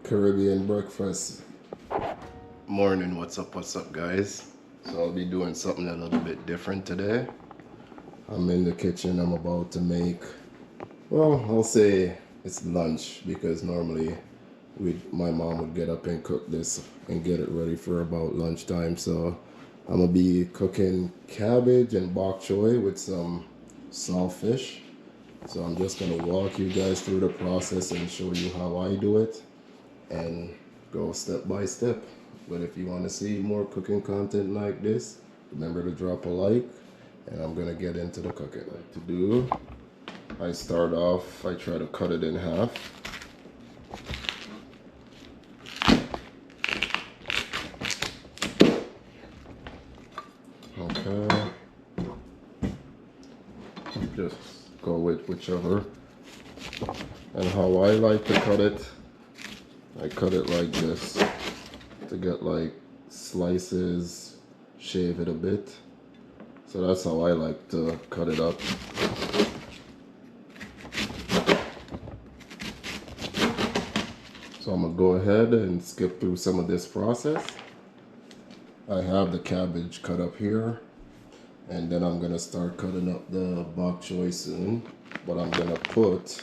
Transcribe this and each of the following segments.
Caribbean breakfast. Morning, what's up guys? So I'll be doing something a little bit different today. I'm in the kitchen. I'm about to make, well, I'll say it's lunch because normally my mom would get up and cook this and get it ready for about lunchtime. So I'm gonna be cooking cabbage and bok choy with some saltfish. So I'm just gonna walk you guys through the process and show you how I do it and go step by step. But if you want to see more cooking content like this, remember to drop a like, and I'm gonna get into the cooking. Like to do, I start off, I try to cut it in half. Okay, just go with whichever. And how I like to cut it, I cut it like this to get like slices, shave it a bit. So that's how I like to cut it up. So I'm gonna go ahead and skip through some of this process. I have the cabbage cut up here, and then I'm gonna start cutting up the bok choy soon. But I'm gonna put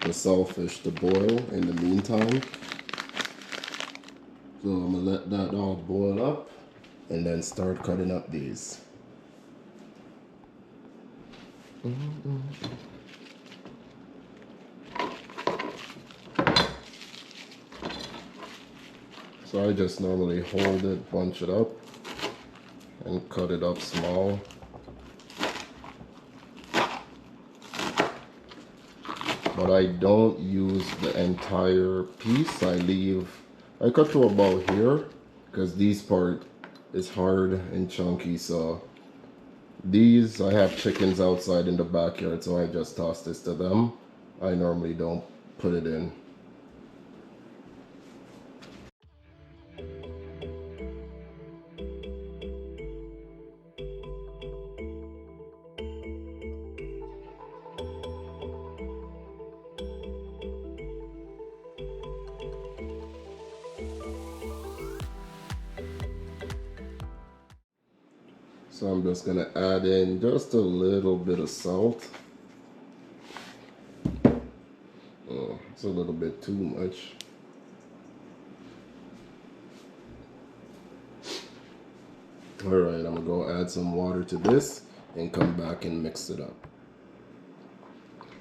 the saltfish to boil in the meantime. So I'm gonna let that all boil up and then start cutting up these. So I just normally hold it, bunch it up, and cut it up small. But I don't use the entire piece. I cut to about here because this part is hard and chunky. So these, I have chickens outside in the backyard, so I just toss this to them. I normally don't put it in. So I'm just gonna add in just a little bit of salt. Oh, it's a little bit too much. All right, I'm gonna go add some water to this and come back and mix it up.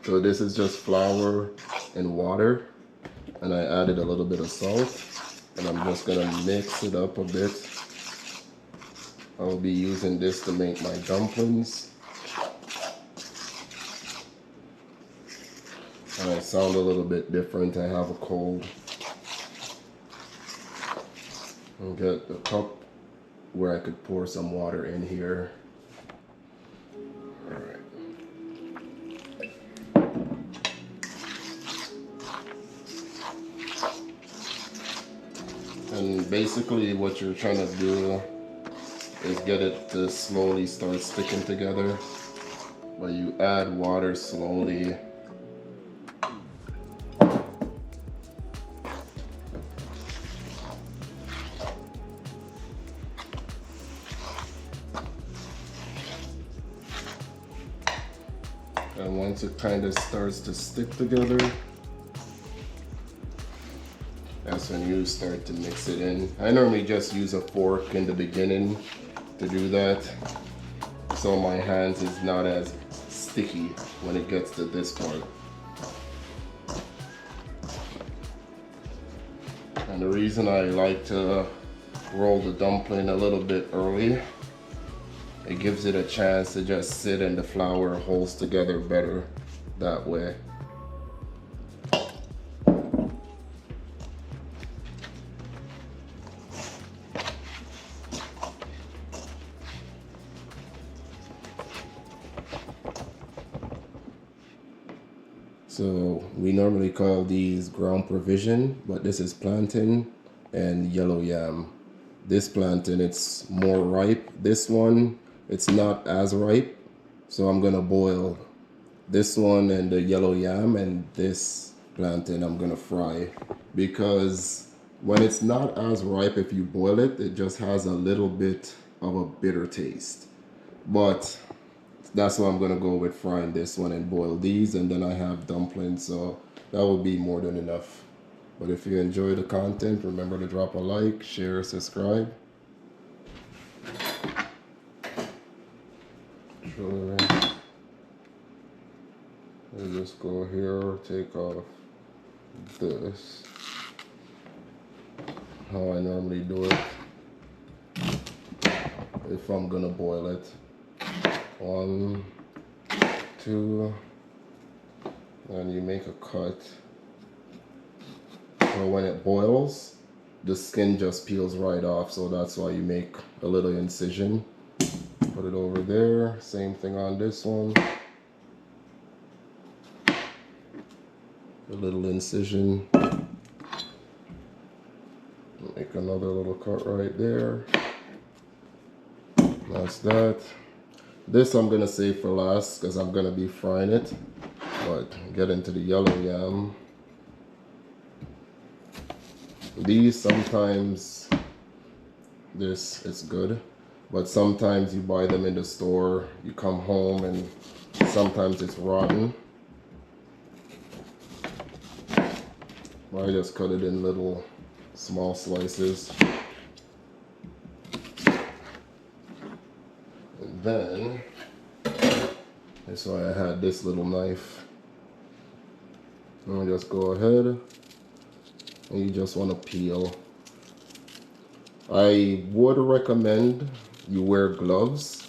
So this is just flour and water, and I added a little bit of salt, and I'm just gonna mix it up a bit. I'll be using this to make my dumplings. And I sound a little bit different. I have a cold. I'll get a cup where I could pour some water in here. All right. And basically what you're trying to do is get it to slowly start sticking together, but you add water slowly. And once it kind of starts to stick together, that's when you start to mix it in. I normally just use a fork in the beginning to do that, so my hands is not as sticky when it gets to this part. And the reason I like to roll the dumpling a little bit early, it gives it a chance to just sit and the flour holds together better that way. So we normally call these ground provision, but this is plantain and yellow yam. This plantain, it's more ripe. This one, it's not as ripe. So I'm gonna boil this one and the yellow yam and this plantain I'm gonna fry, because when it's not as ripe, if you boil it, it just has a little bit of a bitter taste. But that's why I'm gonna go with frying this one and boil these, and then I have dumplings, so that will be more than enough. But if you enjoy the content, remember to drop a like, share, subscribe. Sure. I'll just go here, take off this. How I normally do it. If I'm gonna boil it. 1, 2, and you make a cut. So when it boils, the skin just peels right off, so that's why you make a little incision. Put it over there. Same thing on this one. A little incision. Make another little cut right there. That's that. This I'm gonna save for last because I'm gonna be frying it. But get into the yellow yam. These sometimes this is good, but sometimes you buy them in the store, you come home and sometimes it's rotten. I just cut it in little small slices. And then that's why I had this little knife. And just go ahead and you just want to peel. I would recommend you wear gloves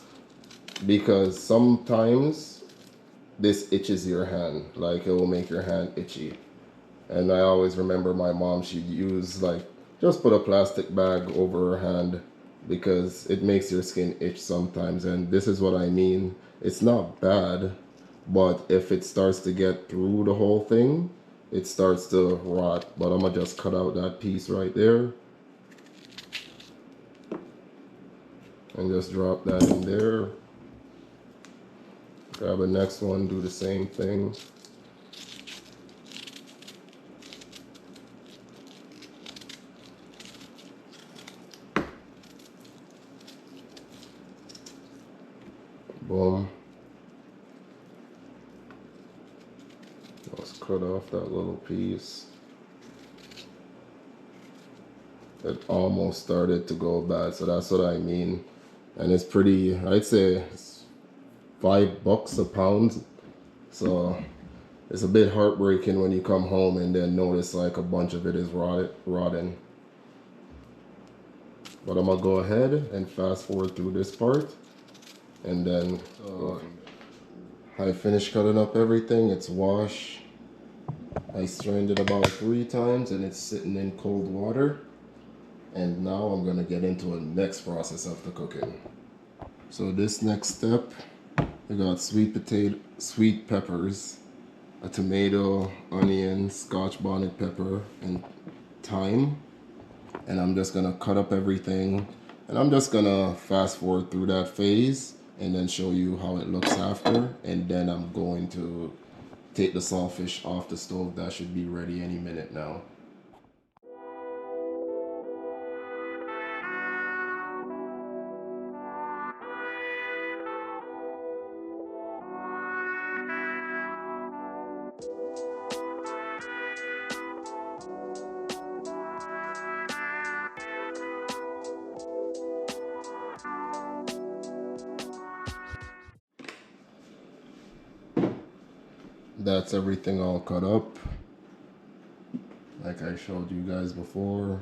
because sometimes this itches your hand, like it will make your hand itchy. And I always remember my mom, she'd use just put a plastic bag over her hand because it makes your skin itch sometimes. And this is what I mean. It's not bad, but if it starts to get through the whole thing, it starts to rot. But I'm gonna just cut out that piece right there. And just drop that in there. Grab the next one, do the same thing. Boom. Let's cut off that little piece. It almost started to go bad, so that's what I mean. And it's pretty, I'd say it's $5 a pound. So it's a bit heartbreaking when you come home and then notice like a bunch of it is rotten. But I'm gonna go ahead and fast forward through this part. And then I finished cutting up everything. It's washed. I strained it about 3 times and it's sitting in cold water. And now I'm gonna get into the next process of the cooking. So this next step, we got sweet peppers, a tomato, onion, Scotch bonnet pepper, and thyme. And I'm just gonna cut up everything. And I'm just gonna fast forward through that phase and then show you how it looks after. And then I'm going to take the saltfish off the stove. That should be ready any minute now. That's everything all cut up. Like I showed you guys before.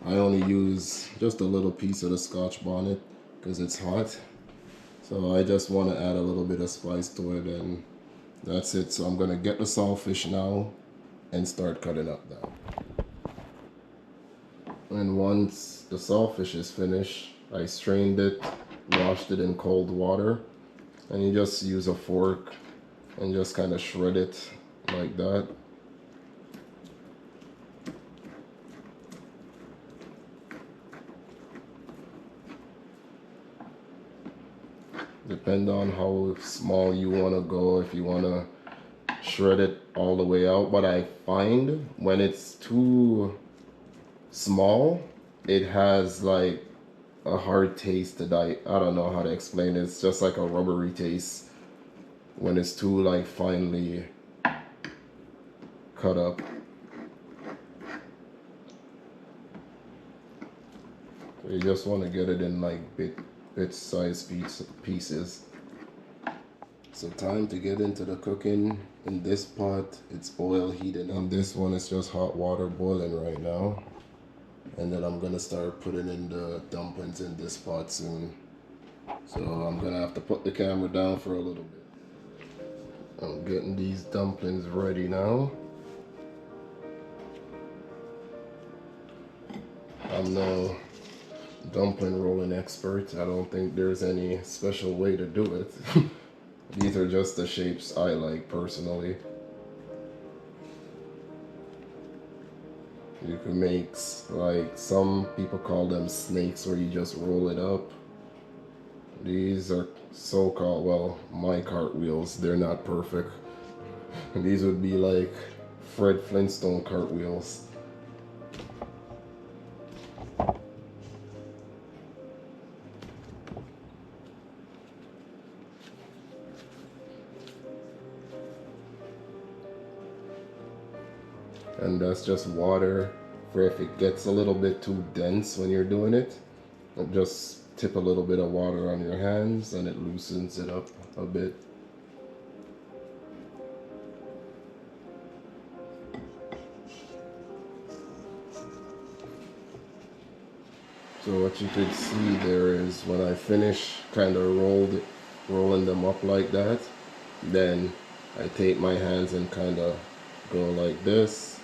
I only use just a little piece of the Scotch bonnet because it's hot. So I just want to add a little bit of spice to it, and that's it. So I'm gonna get the saltfish now and start cutting up now. And once the saltfish is finished, I strained it, washed it in cold water, and you just use a fork and just kind of shred it like that. Depend on how small you want to go. If you want to shred it all the way out, but I find when it's too small, it has like a hard taste to I don't know how to explain it. It's just like a rubbery taste when it's too like finely cut up. So you just want to get it in like bit-sized pieces. So time to get into the cooking. In this pot, it's oil heating up. This one is just hot water boiling right now. And then I'm gonna start putting in the dumplings in this pot soon. So I'm gonna have to put the camera down for a little bit. I'm getting these dumplings ready now. I'm no dumpling rolling expert. I don't think there's any special way to do it. These are just the shapes I like personally. You can make, like, some people call them snakes where you just roll it up. These are so-called, well, my cartwheels. They're not perfect. These would be like Fred Flintstone cartwheels. And that's just water for if it gets a little bit too dense when you're doing it. Just tip a little bit of water on your hands and it loosens it up a bit. So what you could see there is when I finish kind of rolling them up like that, then I take my hands and kind of go like this.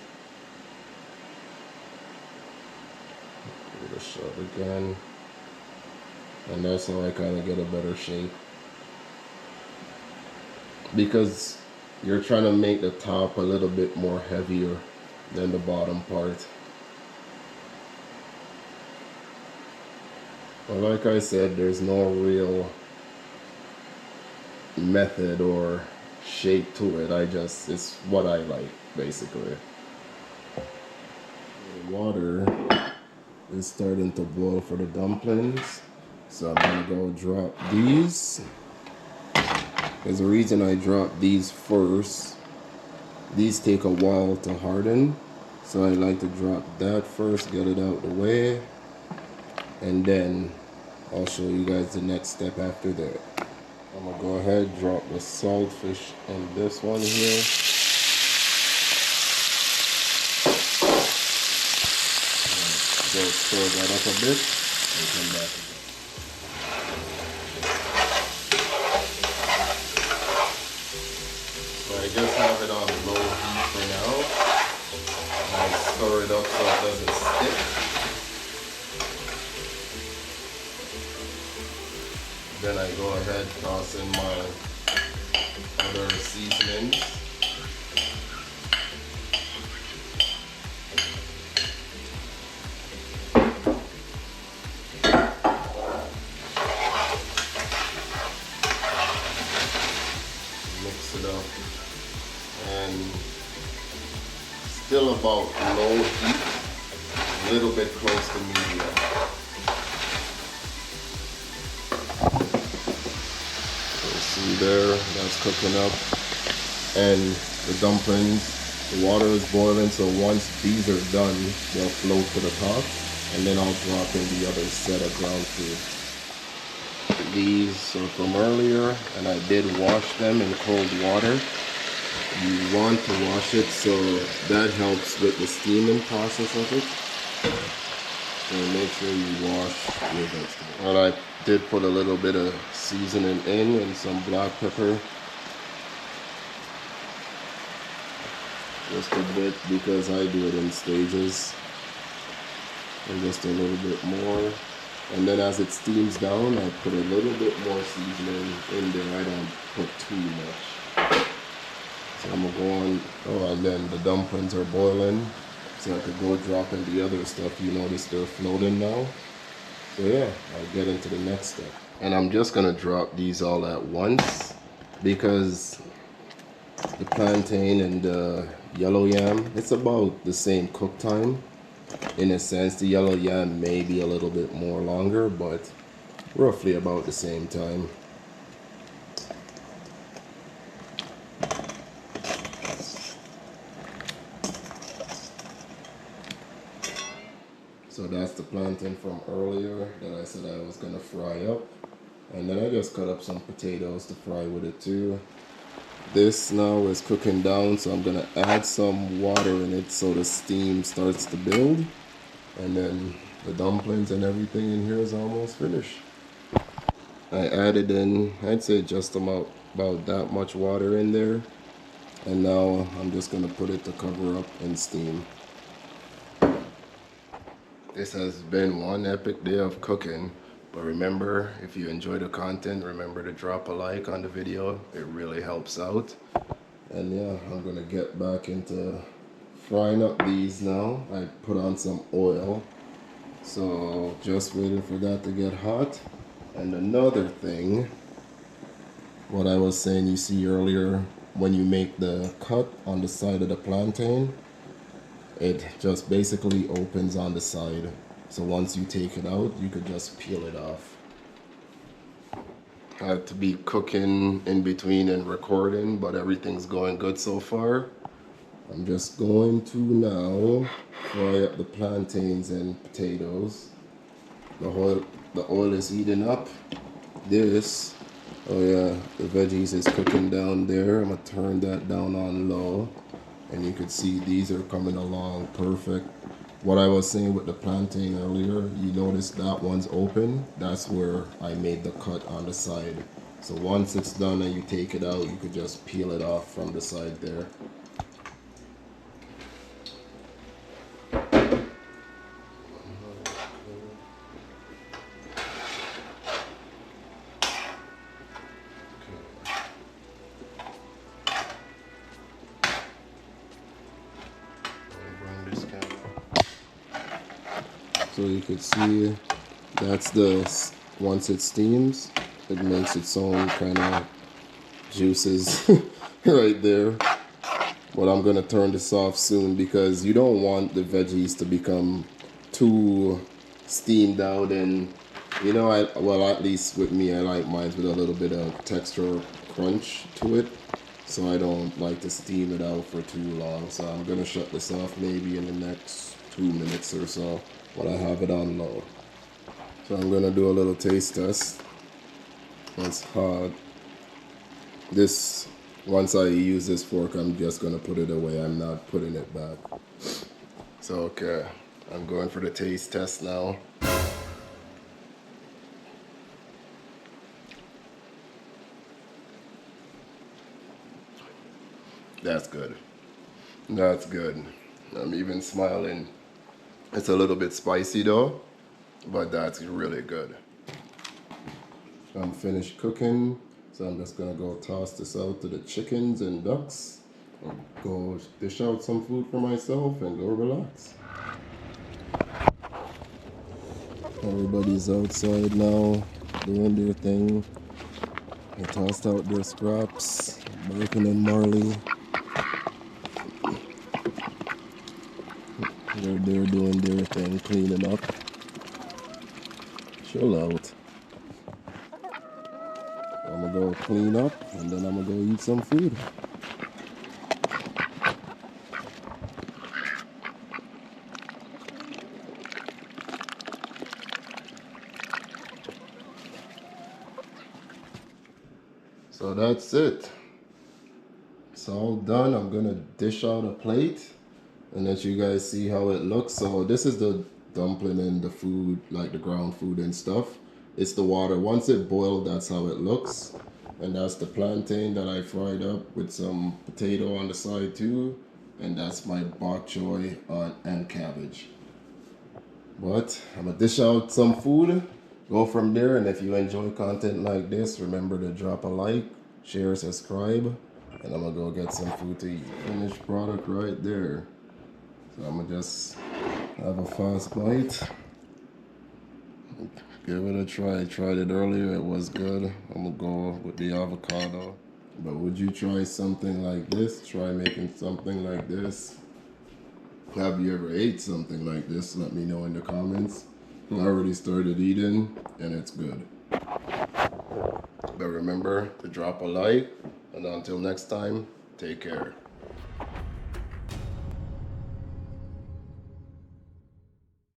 Give it a shot again. And that's how I kind of get a better shape. Because you're trying to make the top a little bit more heavier than the bottom part. But like I said, there's no real method or shape to it. It's what I like, basically. The water is starting to boil for the dumplings. So I'm gonna go drop these. There's a reason I drop these first. These take a while to harden. So I like to drop that first, get it out the way. And then I'll show you guys the next step after that. I'm gonna go ahead, drop the saltfish in this one here. Go stir that up a bit and come back again. So I just have it on low heat for now. I stir it up so it doesn't stick. Then I go ahead, toss in my other seasonings. Mix it up. And still about low heat, a little bit close to medium. See there, that's cooking up. And the dumplings, the water is boiling, so once these are done, they'll float to the top, and then I'll drop in the other set of ground food. These are from earlier, and I did wash them in cold water. You want to wash it, so that helps with the steaming process of it. So make sure you wash your vegetables. And I did put a little bit of seasoning in and some black pepper. Just a bit because I do it in stages. And just a little bit more. And then as it steams down, I put a little bit more seasoning in there. I don't put too much. So I'm gonna go on, oh, and then the dumplings are boiling. So I could go drop in the other stuff. You notice they're floating now. So yeah, I'll get into the next step. And I'm just gonna drop these all at once because the plantain and the yellow yam, it's about the same cook time. In a sense, the yellow yam may be a little bit more longer, but roughly about the same time. So that's the plantain from earlier that I said I was gonna fry up. And then I just cut up some potatoes to fry with it too. This now is cooking down, so I'm gonna add some water in it so the steam starts to build. And then the dumplings and everything in here is almost finished. I added in, I'd say just about that much water in there. And now I'm just gonna put it to cover up and steam. This has been one epic day of cooking. But remember, if you enjoy the content, remember to drop a like on the video. It really helps out. And yeah, I'm gonna get back into frying up these now. I put on some oil. So just waiting for that to get hot. And another thing, what I was saying, you see earlier, when you make the cut on the side of the plantain, it just basically opens on the side. So once you take it out, you could just peel it off. I had to be cooking in between and recording, but everything's going good so far. I'm just going to now fry up the plantains and potatoes. The oil is heating up. This, oh yeah, the veggies is cooking down there. I'm gonna turn that down on low. And you can see these are coming along perfect. What I was saying with the plantain earlier, you notice that one's open. That's where I made the cut on the side. So once it's done and you take it out, you could just peel it off from the side there. So you could see that's once it steams, it makes its own kind of juices right there. But I'm gonna turn this off soon because you don't want the veggies to become too steamed out. And you know, well, at least with me, I like mine with a little bit of texture crunch to it. So I don't like to steam it out for too long. So I'm gonna shut this off maybe in the next 2 minutes or so when I have it on low. So I'm gonna do a little taste test. It's hot. This, once I use this fork, I'm just gonna put it away. I'm not putting it back. So okay, I'm going for the taste test now. That's good. That's good. I'm even smiling. It's a little bit spicy though, but that's really good. I'm finished cooking, so I'm just gonna go toss this out to the chickens and ducks, and go dish out some food for myself and go relax. Everybody's outside now doing their thing. They tossed out their scraps, bacon and Marley. They're doing their thing, cleaning up. Chill out. I'm gonna go clean up and then I'm gonna go eat some food. So that's it. It's all done. I'm gonna dish out a plate and let you guys see how it looks. So this is the dumpling and the food, like the ground food and stuff. It's the water. Once it boiled, that's how it looks. And that's the plantain that I fried up with some potato on the side too. And that's my bok choy and cabbage. But I'm gonna dish out some food, go from there. And if you enjoy content like this, remember to drop a like, share, subscribe. And I'm gonna go get some food to eat. Finished product right there. So I'm gonna just have a fast bite. Give it a try. I tried it earlier, it was good. I'm gonna go with the avocado. But would you try something like this? Try making something like this? Have you ever ate something like this? Let me know in the comments. I already started eating and it's good. But remember to drop a like, and until next time, take care.